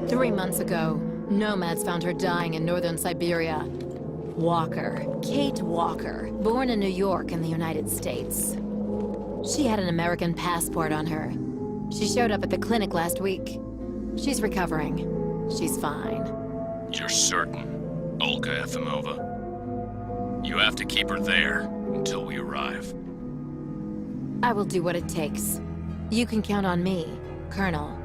3 months ago, nomads found her dying in northern Syberia. Walker, Kate Walker, born in New York in the United States. She had an American passport on her. She showed up at the clinic last week. She's recovering. She's fine. You're certain, Olga Efimova? You have to keep her there until we arrive. I will do what it takes. You can count on me, Colonel.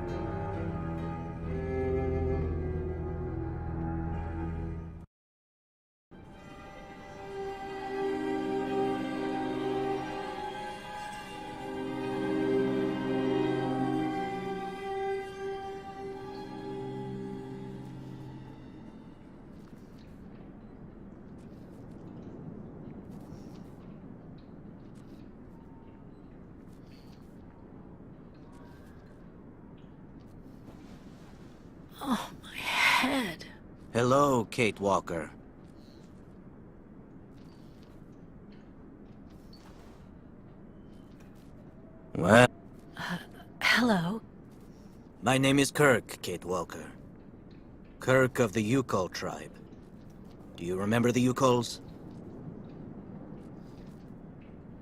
Oh, my head. Hello, Kate Walker. What? Hello? My name is Kirk, Kate Walker. Kirk of the Youkol tribe. Do you remember the Youkols?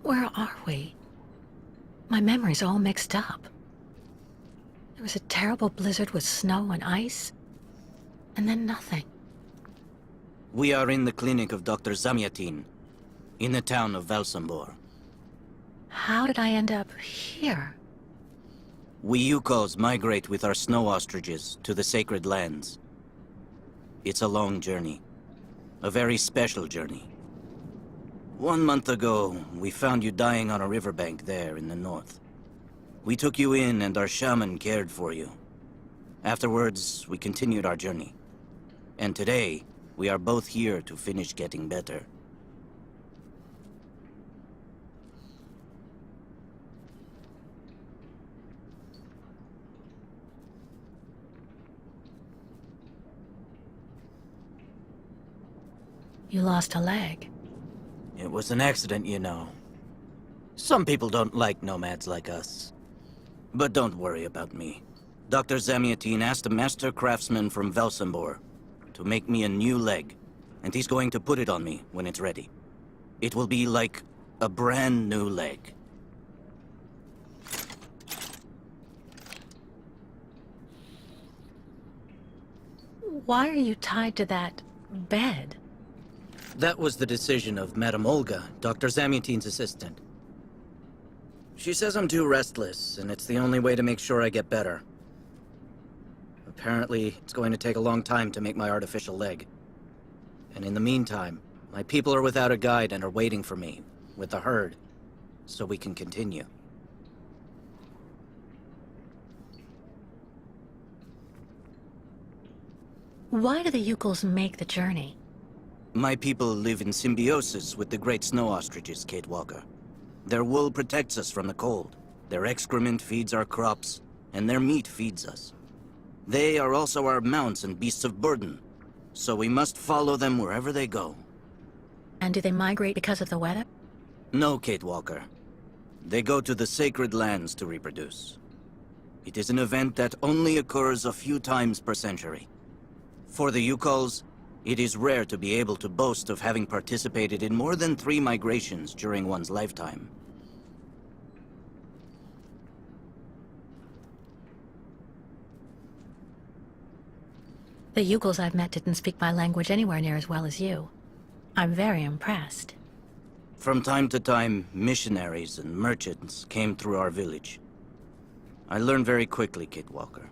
Where are we? My memory's all mixed up. There was a terrible blizzard with snow and ice, and then nothing. We are in the clinic of Dr. Zamyatin, in the town of Valsembor. How did I end up here? We Youkols migrate with our snow ostriches to the sacred lands. It's a long journey. A very special journey. 1 month ago, we found you dying on a riverbank there in the north. We took you in and our shaman cared for you. Afterwards, we continued our journey. And today, we are both here to finish getting better. You lost a leg. It was an accident, you know. Some people don't like nomads like us. But don't worry about me. Dr. Zamyatin asked a master craftsman from Valsembor to make me a new leg, and he's going to put it on me when it's ready. It will be like a brand new leg. Why are you tied to that bed? That was the decision of Madame Olga, Dr. Zamyatin's assistant. She says I'm too restless, and it's the only way to make sure I get better. Apparently, it's going to take a long time to make my artificial leg. And in the meantime, my people are without a guide and are waiting for me, with the herd, so we can continue. Why do the Youkols make the journey? My people live in symbiosis with the great snow ostriches, Kate Walker. Their wool protects us from the cold. Their excrement feeds our crops, and their meat feeds us. They are also our mounts and beasts of burden, so we must follow them wherever they go. And do they migrate because of the weather? No, Kate Walker. They go to the sacred lands to reproduce. It is an event that only occurs a few times per century. For the Youkols, it is rare to be able to boast of having participated in more than 3 migrations during one's lifetime. The Youkols I've met didn't speak my language anywhere near as well as you. I'm very impressed. From time to time, missionaries and merchants came through our village. I learned very quickly, Kate Walker.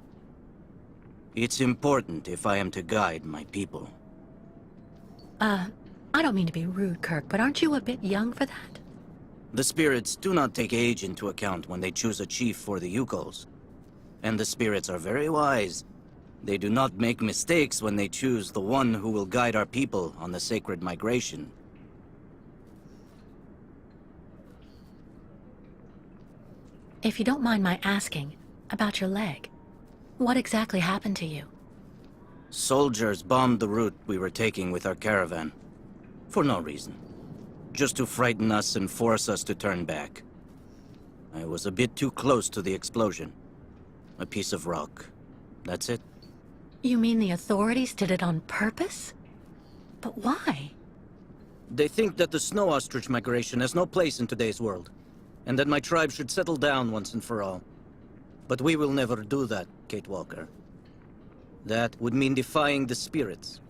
It's important if I am to guide my people. I don't mean to be rude, Kirk, but aren't you a bit young for that? The spirits do not take age into account when they choose a chief for the Youkols. And the spirits are very wise. They do not make mistakes when they choose the one who will guide our people on the sacred migration. If you don't mind my asking about your leg, what exactly happened to you? Soldiers bombed the route we were taking with our caravan. For no reason. Just to frighten us and force us to turn back. I was a bit too close to the explosion. A piece of rock. That's it. You mean the authorities did it on purpose? But why? They think that the snow ostrich migration has no place in today's world, and that my tribe should settle down once and for all. But we will never do that, Kate Walker. That would mean defying the spirits.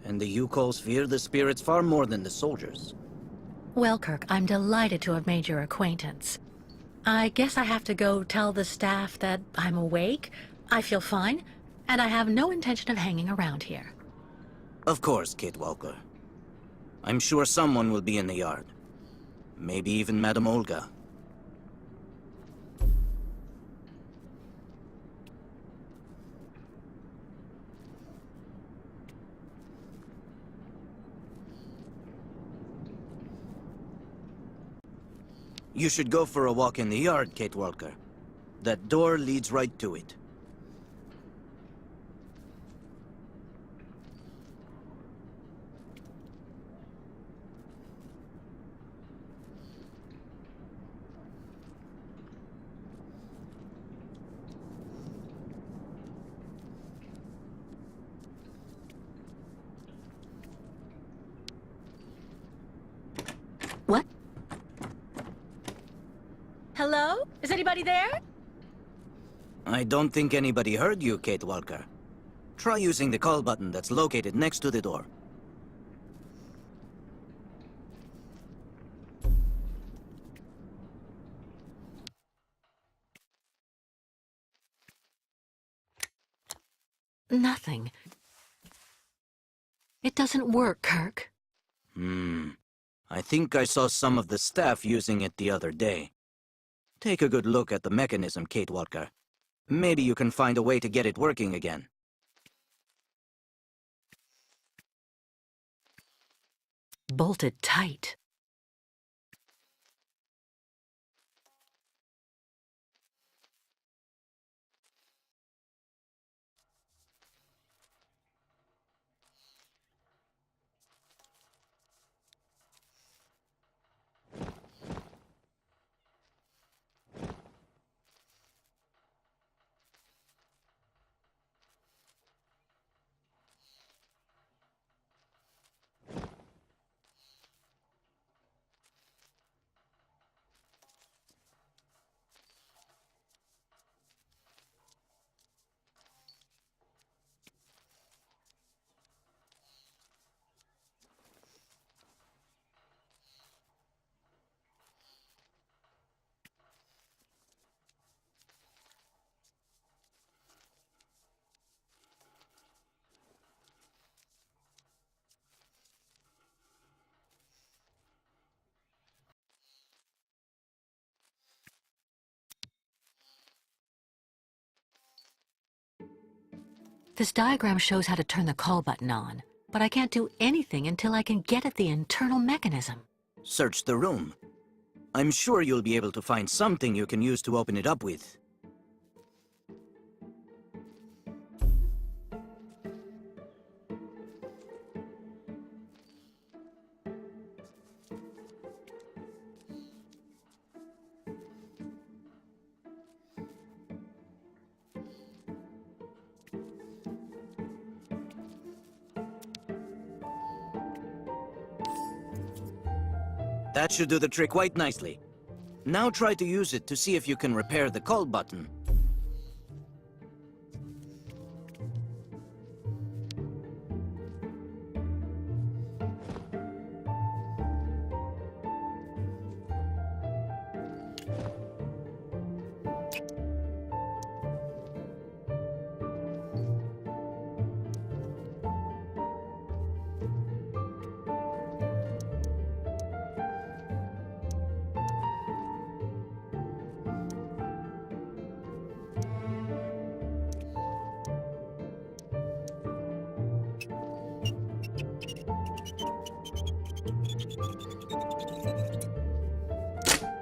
And the Youkols fear the spirits far more than the soldiers. Well, Kirk, I'm delighted to have made your acquaintance. I guess I have to go tell the staff that I'm awake, I feel fine, and I have no intention of hanging around here. Of course, Kate Walker. I'm sure someone will be in the yard. Maybe even Madame Olga. You should go for a walk in the yard, Kate Walker. That door leads right to it. What? Hello? Is anybody there? I don't think anybody heard you, Kate Walker. Try using the call button that's located next to the door. Nothing. It doesn't work, Kirk. I think I saw some of the staff using it the other day. Take a good look at the mechanism, Kate Walker. Maybe you can find a way to get it working again. Bolted tight. This diagram shows how to turn the call button on, but I can't do anything until I can get at the internal mechanism. Search the room. I'm sure you'll be able to find something you can use to open it up with. That should do the trick quite nicely. Now try to use it to see if you can repair the call button.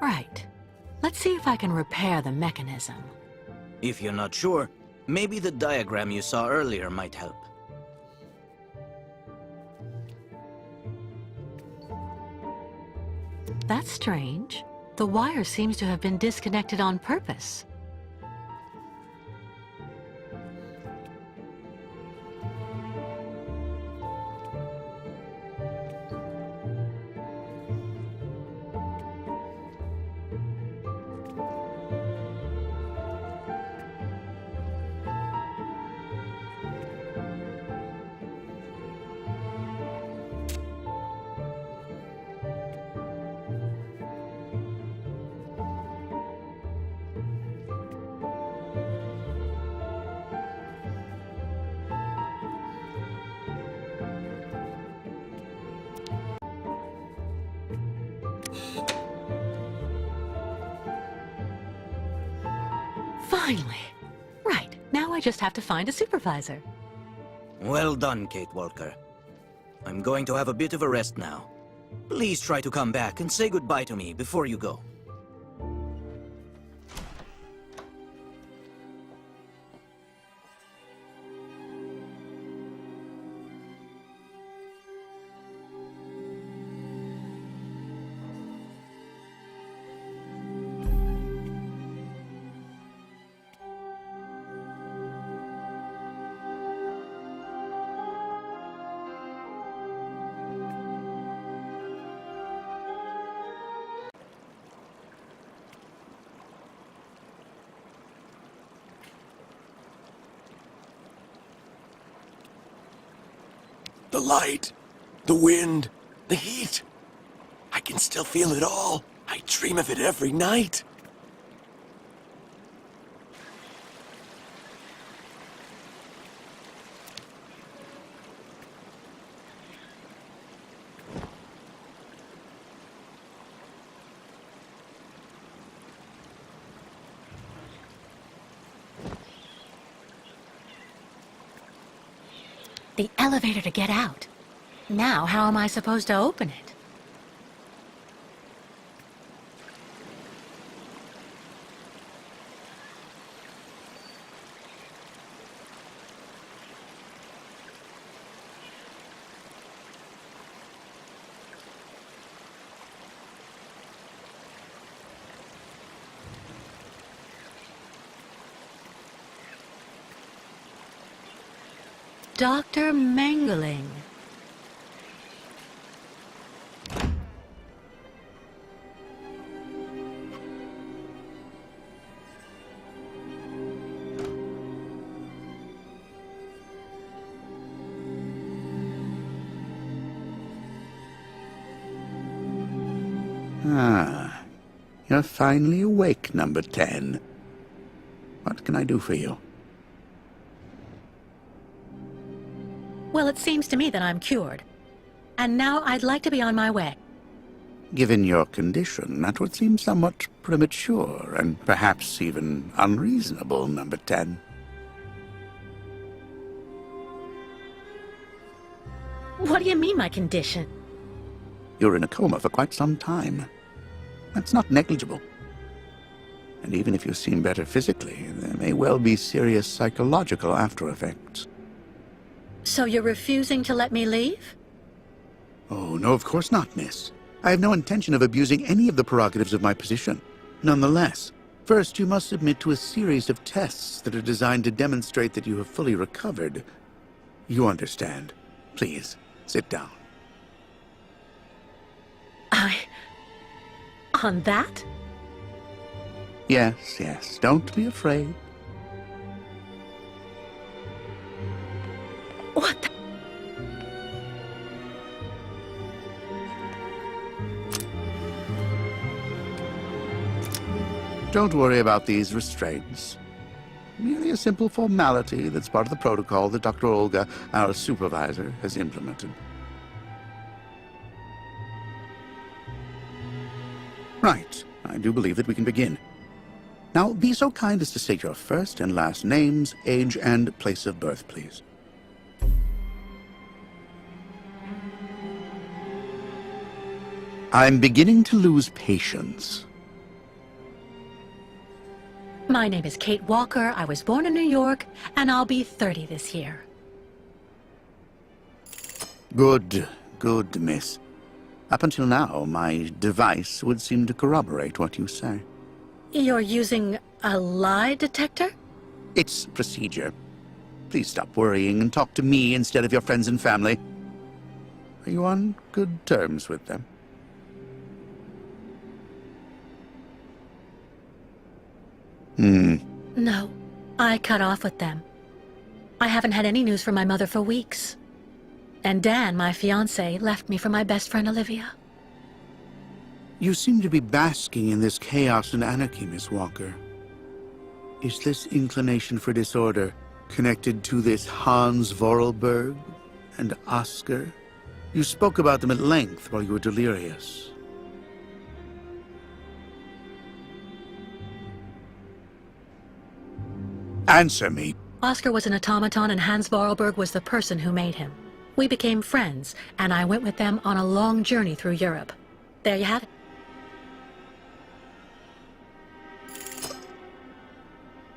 Right. Let's see if I can repair the mechanism. If you're not sure, maybe the diagram you saw earlier might help. That's strange. The wire seems to have been disconnected on purpose. Finally. Right, now I just have to find a supervisor. Well done, Kate Walker. I'm going to have a bit of a rest now. Please try to come back and say goodbye to me before you go. The light, the wind, the heat. I can still feel it all. I dream of it every night. The elevator to get out. Now, how am I supposed to open it? Dr. Mangling. Ah, you're finally awake, number 10. What can I do for you? Well, it seems to me that I'm cured. And now I'd like to be on my way. Given your condition, that would seem somewhat premature and perhaps even unreasonable, number 10. What do you mean, my condition? You're in a coma for quite some time. That's not negligible. And even if you seem better physically, there may well be serious psychological after-effects. So you're refusing to let me leave? Oh, no, of course not, miss. I have no intention of abusing any of the prerogatives of my position. Nonetheless, first you must submit to a series of tests that are designed to demonstrate that you have fully recovered. You understand. Please, sit down. On that? Yes, yes, don't be afraid. What the... Don't worry about these restraints. Merely a simple formality that's part of the protocol that Dr. Olga, our supervisor, has implemented. Right. I do believe that we can begin. Now, be so kind as to state your first and last names, age, and place of birth, please. I'm beginning to lose patience. My name is Kate Walker. I was born in New York, and I'll be 30 this year. Good, good, miss. Up until now, my device would seem to corroborate what you say. You're using a lie detector? It's procedure. Please stop worrying and talk to me instead of your friends and family. Are you on good terms with them? No, I cut off with them. I haven't had any news from my mother for weeks. And Dan, my fiancé, left me for my best friend Olivia. You seem to be basking in this chaos and anarchy, Miss Walker. Is this inclination for disorder connected to this Hans Vorarlberg and Oscar? You spoke about them at length while you were delirious. Answer me. Oscar was an automaton and Hans Vorarlberg was the person who made him. We became friends, and I went with them on a long journey through Europe. There you have it.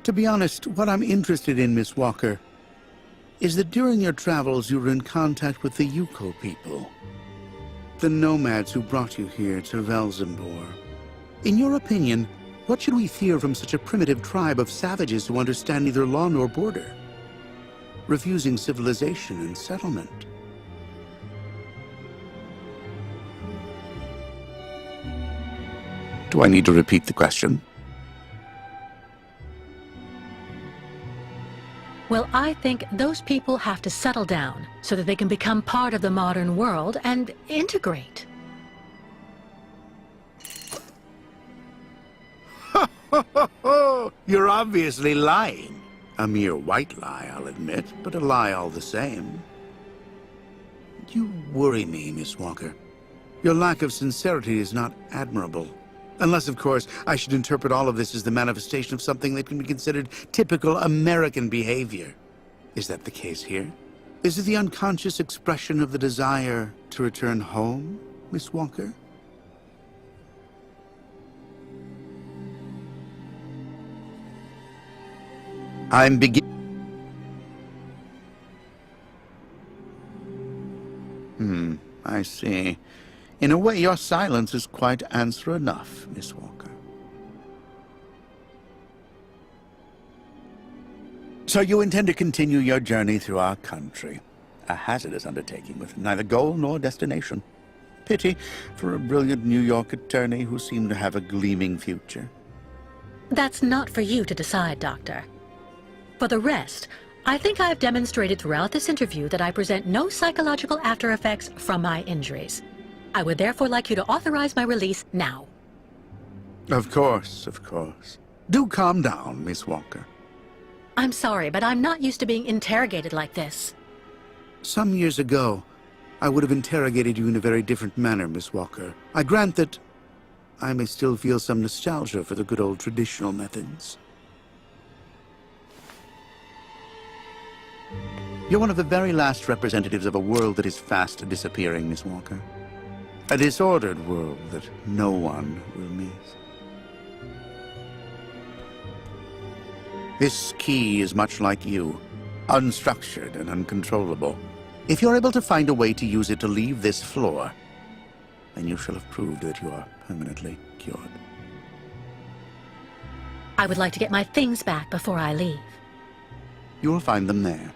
To be honest, what I'm interested in, Miss Walker, is that during your travels you were in contact with the Youkol people. The nomads who brought you here to Valsembor. In your opinion, what should we fear from such a primitive tribe of savages who understand neither law nor border? Refusing civilization and settlement. Do I need to repeat the question? Well, I think those people have to settle down so that they can become part of the modern world and integrate. You're obviously lying. A mere white lie, I'll admit, but a lie all the same. You worry me, Miss Walker. Your lack of sincerity is not admirable. Unless, of course, I should interpret all of this as the manifestation of something that can be considered typical American behavior. Is that the case here? Is it the unconscious expression of the desire to return home, Miss Walker? I'm I see. In a way, your silence is quite answer enough, Miss Walker. So you intend to continue your journey through our country. A hazardous undertaking with neither goal nor destination. Pity for a brilliant New York attorney who seemed to have a gleaming future. That's not for you to decide, Doctor. For the rest, I think I've demonstrated throughout this interview that I present no psychological after effects from my injuries. I would therefore like you to authorize my release now. Of course, of course. Do calm down, Miss Walker. I'm sorry, but I'm not used to being interrogated like this. Some years ago, I would have interrogated you in a very different manner, Miss Walker. I grant that I may still feel some nostalgia for the good old traditional methods. You're one of the very last representatives of a world that is fast disappearing, Miss Walker. A disordered world that no one will miss. This key is much like you, unstructured and uncontrollable. If you're able to find a way to use it to leave this floor, then you shall have proved that you are permanently cured. I would like to get my things back before I leave. You will find them there.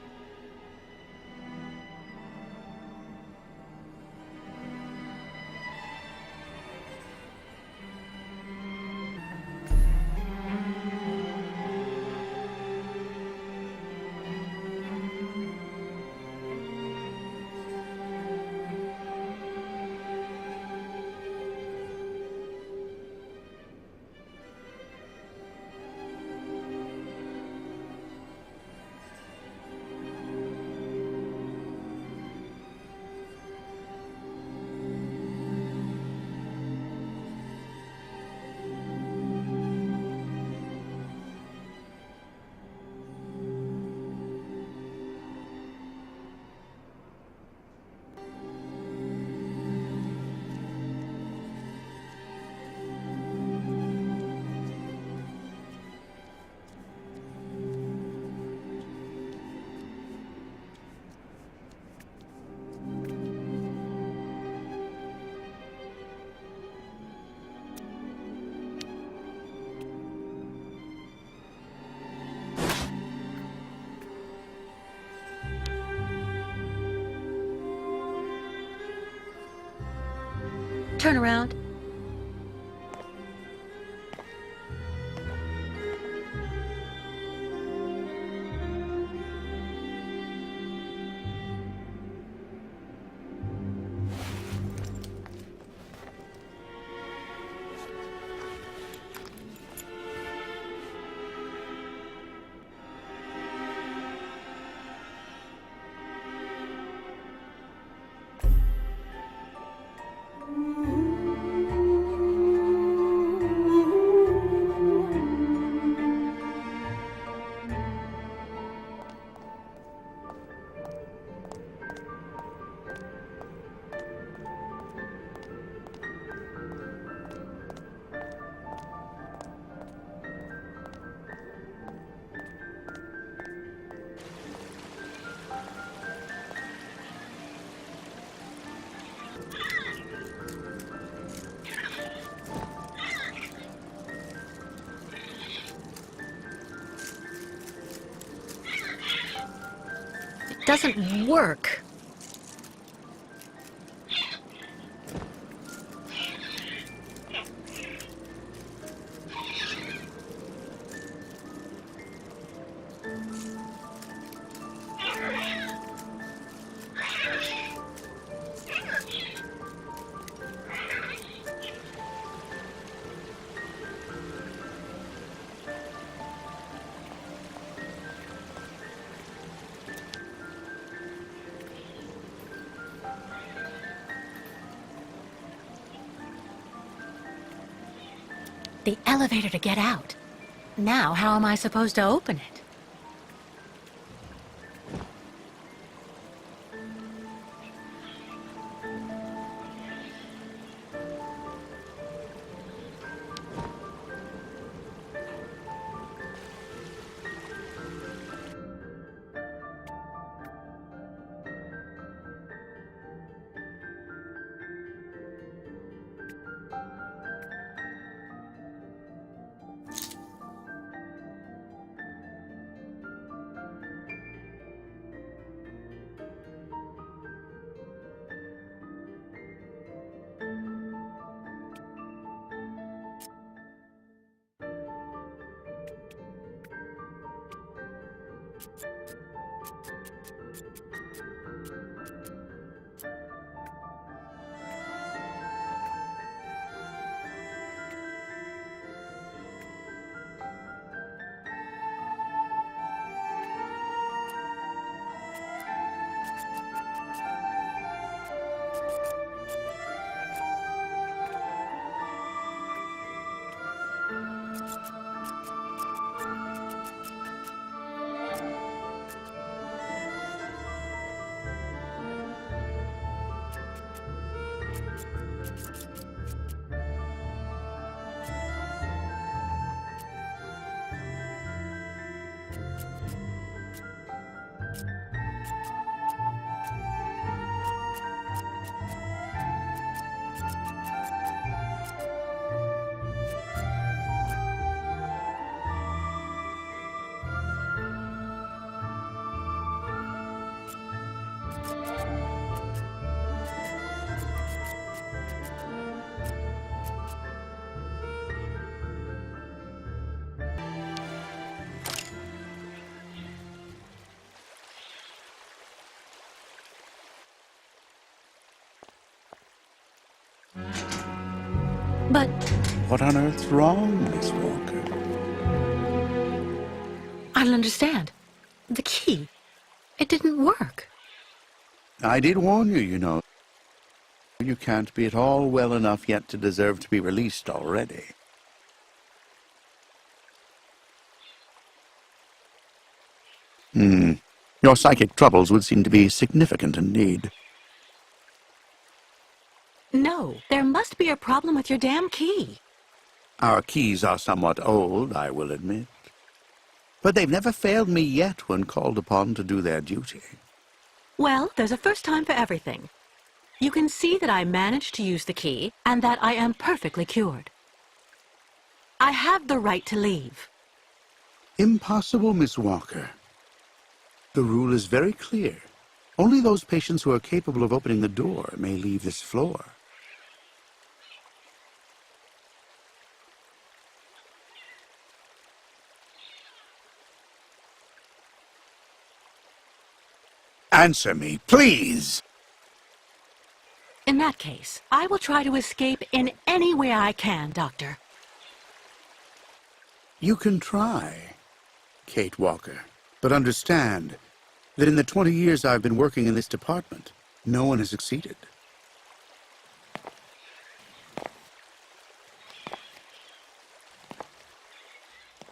Turn around. doesn't work. The elevator to get out. Now, how am I supposed to open it? But What on earth's wrong, Miss Walker? I don't understand. The key. It didn't work. I did warn you, you know. You can't be at all well enough yet to deserve to be released already. Your psychic troubles would seem to be significant indeed. No, there must be a problem with your damn key. Our keys are somewhat old, I will admit. But they've never failed me yet when called upon to do their duty. Well, there's a first time for everything. You can see that I managed to use the key, and that I am perfectly cured. I have the right to leave. Impossible, Miss Walker. The rule is very clear. Only those patients who are capable of opening the door may leave this floor. Answer me, please! In that case, I will try to escape in any way I can, Doctor. You can try, Kate Walker. But understand that in the 20 years I've been working in this department, no one has succeeded.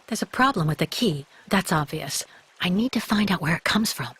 There's a problem with the key. That's obvious. I need to find out where it comes from.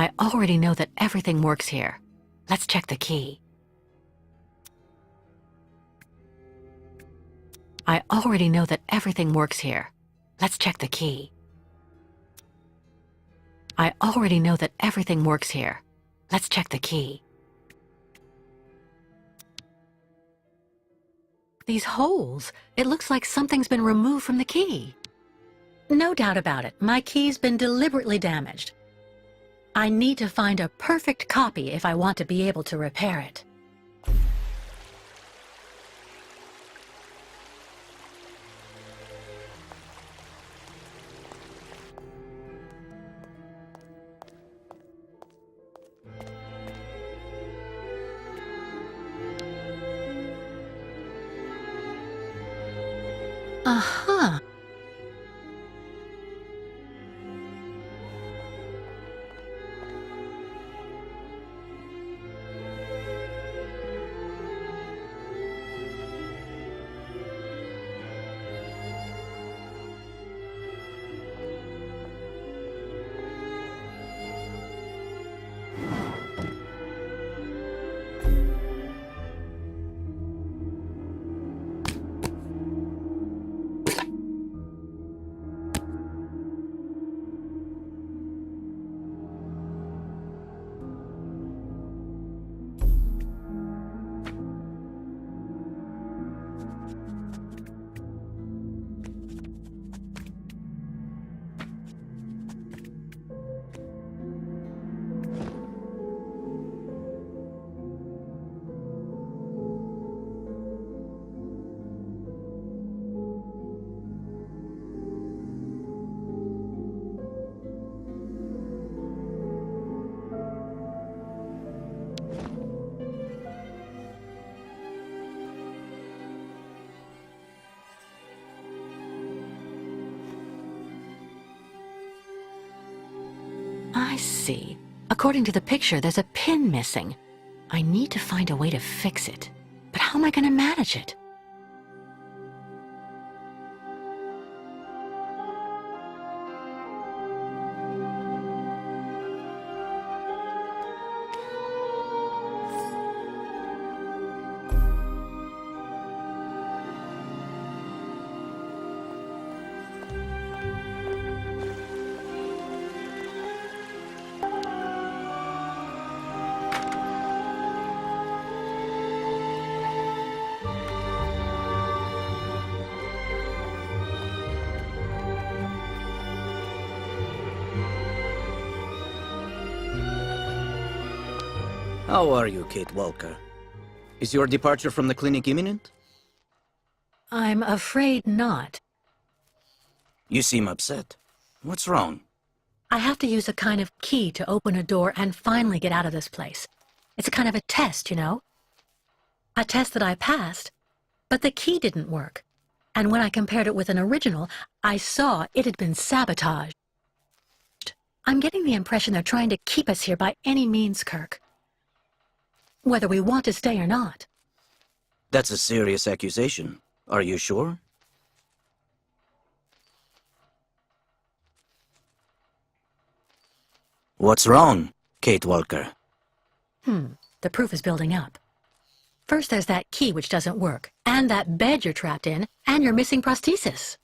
I already know that everything works here. Let's check the key. I already know that everything works here. Let's check the key. I already know that everything works here. Let's check the key. These holes, it looks like something's been removed from the key. No doubt about it, my key's been deliberately damaged. I need to find a perfect copy if I want to be able to repair it. Aha! I see. According to the picture, there's a pin missing. I need to find a way to fix it. But how am I going to manage it? How are you, Kate Walker? Is your departure from the clinic imminent? I'm afraid not. You seem upset. What's wrong? I have to use a kind of key to open a door and finally get out of this place. It's a kind of a test, you know? A test that I passed, but the key didn't work. And when I compared it with an original, I saw it had been sabotaged. I'm getting the impression they're trying to keep us here by any means, Kirk. Whether we want to stay or not. That's a serious accusation. Are you sure? What's wrong, Kate Walker? The proof is building up. First there's that key which doesn't work, and that bed you're trapped in, and your missing prosthesis.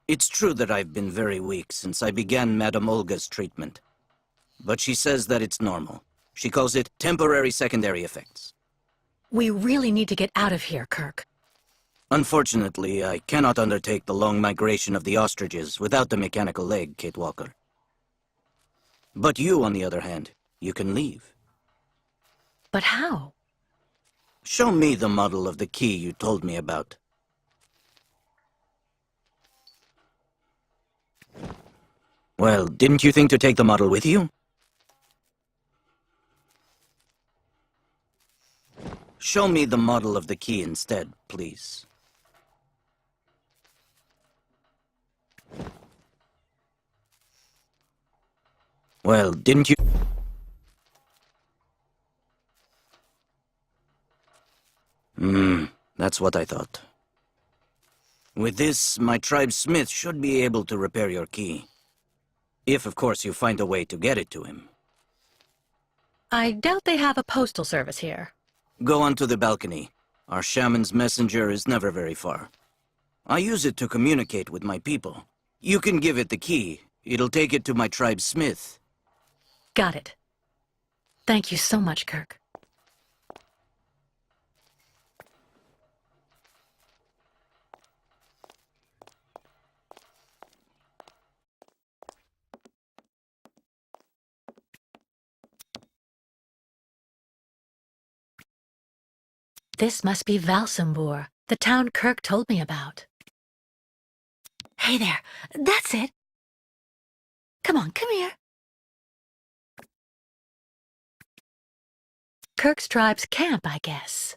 It's true that I've been very weak since I began Madame Olga's treatment. But she says that it's normal. She calls it temporary secondary effects. We really need to get out of here, Kirk. Unfortunately, I cannot undertake the long migration of the ostriches without the mechanical leg, Kate Walker. But you, on the other hand, you can leave. But how? Show me the model of the key you told me about. Well, didn't you think to take the model with you? Show me the model of the key instead, please. Well, didn't you... That's what I thought. With this, my tribe's smith should be able to repair your key. If, of course, you find a way to get it to him. I doubt they have a postal service here. Go onto the balcony. Our shaman's messenger is never very far. I use it to communicate with my people. You can give it the key. It'll take it to my tribe's smith. Got it. Thank you so much, Kirk. This must be Valsembor, the town Kirk told me about. Hey there, that's it. Come on, come here. Kirk's tribe's camp, I guess.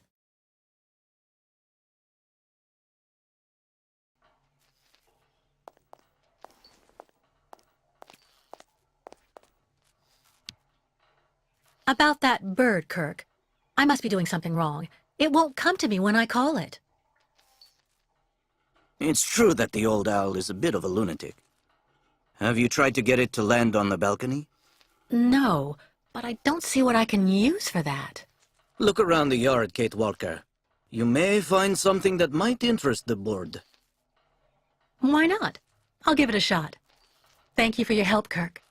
About that bird, Kirk. I must be doing something wrong. It won't come to me when I call it. It's true that the old owl is a bit of a lunatic. Have you tried to get it to land on the balcony? No, but I don't see what I can use for that. Look around the yard, Kate Walker. You may find something that might interest the board. Why not? I'll give it a shot. Thank you for your help, Kirk.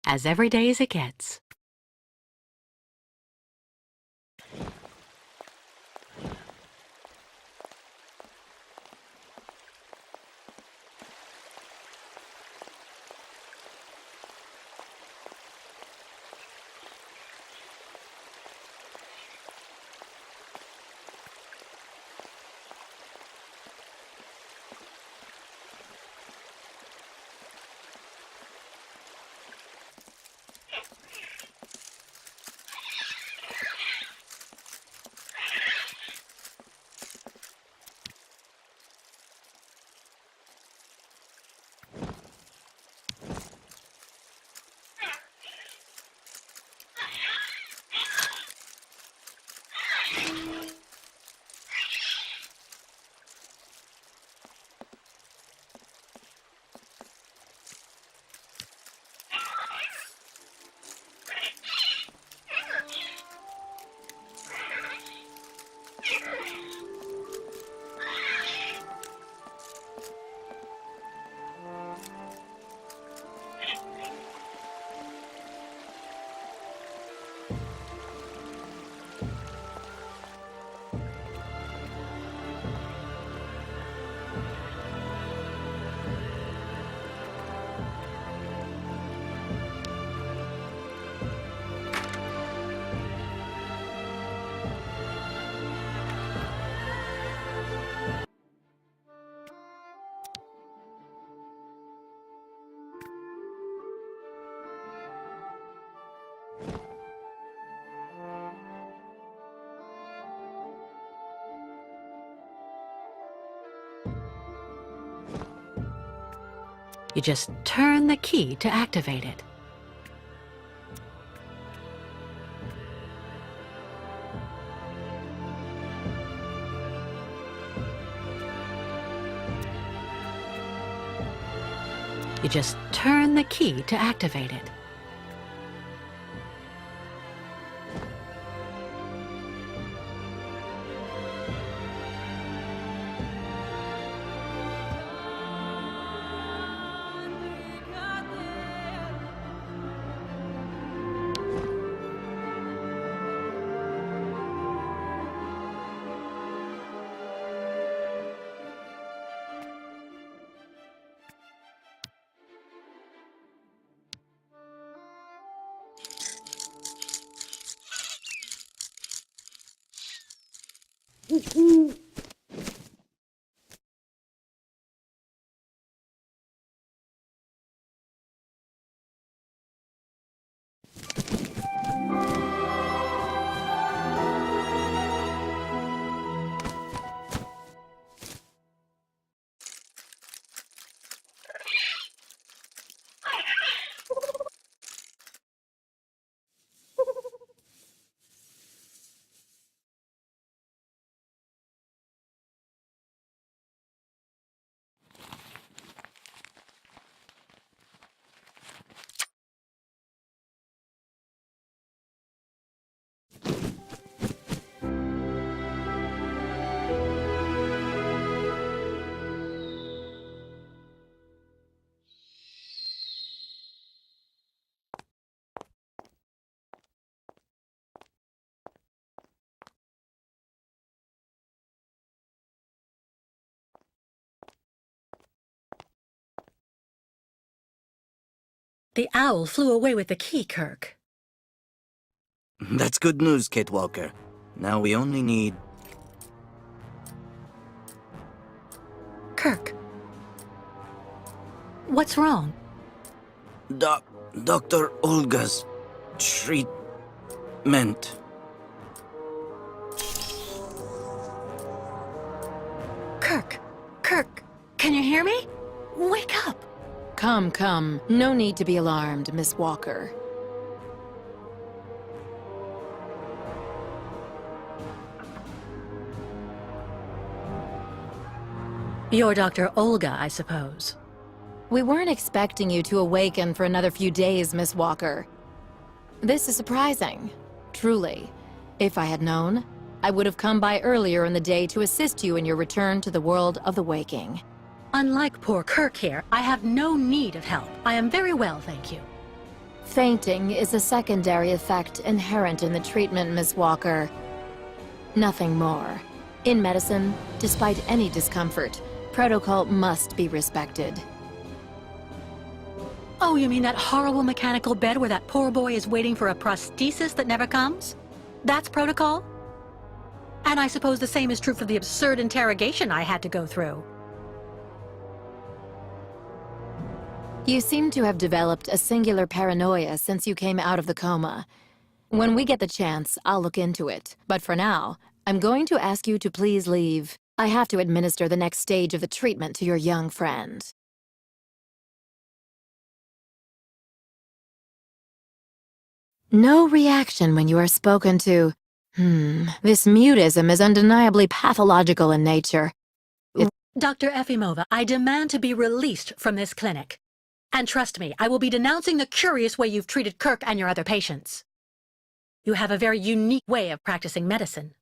As every day as it gets. You just turn the key to activate it. You just turn the key to activate it. The owl flew away with the key, Kirk. That's good news, Kate Walker. Now we only need... Kirk. What's wrong? Dr. Olga's treatment. Kirk, can you hear me? Wake up! Come, come. No need to be alarmed, Miss Walker. You're Dr. Olga, I suppose. We weren't expecting you to awaken for another few days, Miss Walker. This is surprising. Truly. If I had known, I would have come by earlier in the day to assist you in your return to the world of the waking. Unlike poor Kirk here, I have no need of help. I am very well, thank you. Fainting is a secondary effect inherent in the treatment, Miss Walker. Nothing more. In medicine, despite any discomfort, protocol must be respected. Oh, you mean that horrible mechanical bed where that poor boy is waiting for a prosthesis that never comes? That's protocol? And I suppose the same is true for the absurd interrogation I had to go through. You seem to have developed a singular paranoia since you came out of the coma. When we get the chance, I'll look into it. But for now, I'm going to ask you to please leave. I have to administer the next stage of the treatment to your young friend. No reaction when you are spoken to. This mutism is undeniably pathological in nature. Dr. Efimova, I demand to be released from this clinic. And trust me, I will be denouncing the curious way you've treated Kirk and your other patients. You have a very unique way of practicing medicine.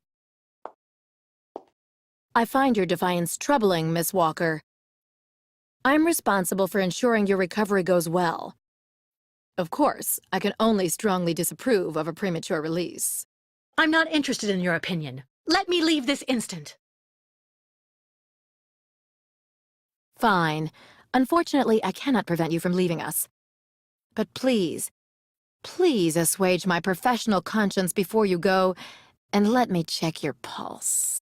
I find your defiance troubling, Miss Walker. I'm responsible for ensuring your recovery goes well. Of course, I can only strongly disapprove of a premature release. I'm not interested in your opinion. Let me leave this instant. Fine. Unfortunately, I cannot prevent you from leaving us. But please, please assuage my professional conscience before you go, and let me check your pulse.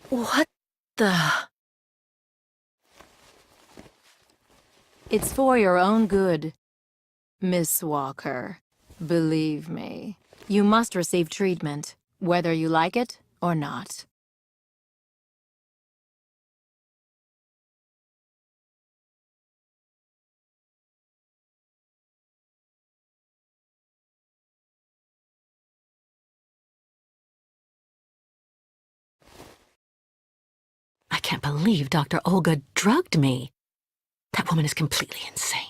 What the... It's for your own good, Miss Walker. Believe me, you must receive treatment, whether you like it or not. I can't believe Dr. Olga drugged me. That woman is completely insane.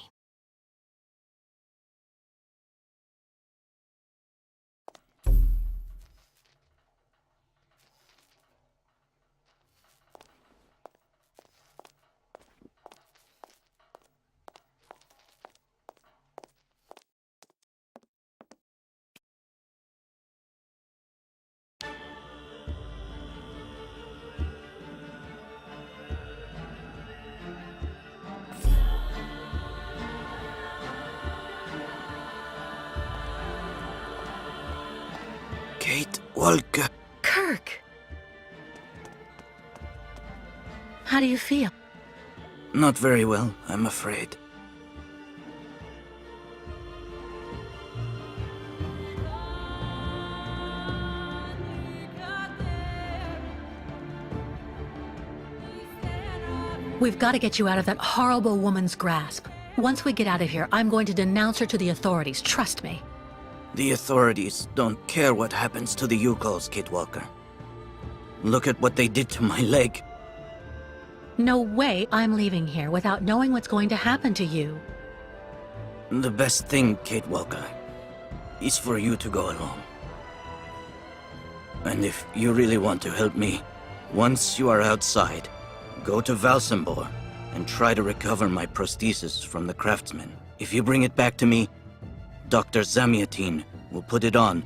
Kate Walker. Kirk! How do you feel? Not very well, I'm afraid. We've got to get you out of that horrible woman's grasp. Once we get out of here, I'm going to denounce her to the authorities, trust me. The authorities don't care what happens to the Youkols, Kate Walker. Look at what they did to my leg. No way I'm leaving here without knowing what's going to happen to you. The best thing, Kate Walker, is for you to go alone. And if you really want to help me, once you are outside, go to Valsembor and try to recover my prosthesis from the craftsman. If you bring it back to me, Dr. Zamiatin will put it on,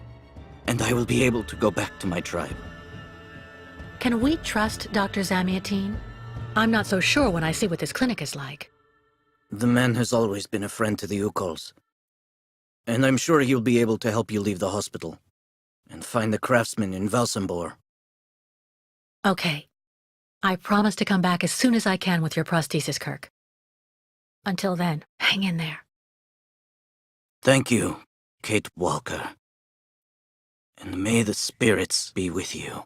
and I will be able to go back to my tribe. Can we trust Dr. Zamiatine? I'm not so sure when I see what this clinic is like. The man has always been a friend to the Youkols. And I'm sure he'll be able to help you leave the hospital. And find the craftsman in Valsembor. Okay. I promise to come back as soon as I can with your prosthesis, Kirk. Until then, hang in there. Thank you, Kate Walker. And may the spirits be with you.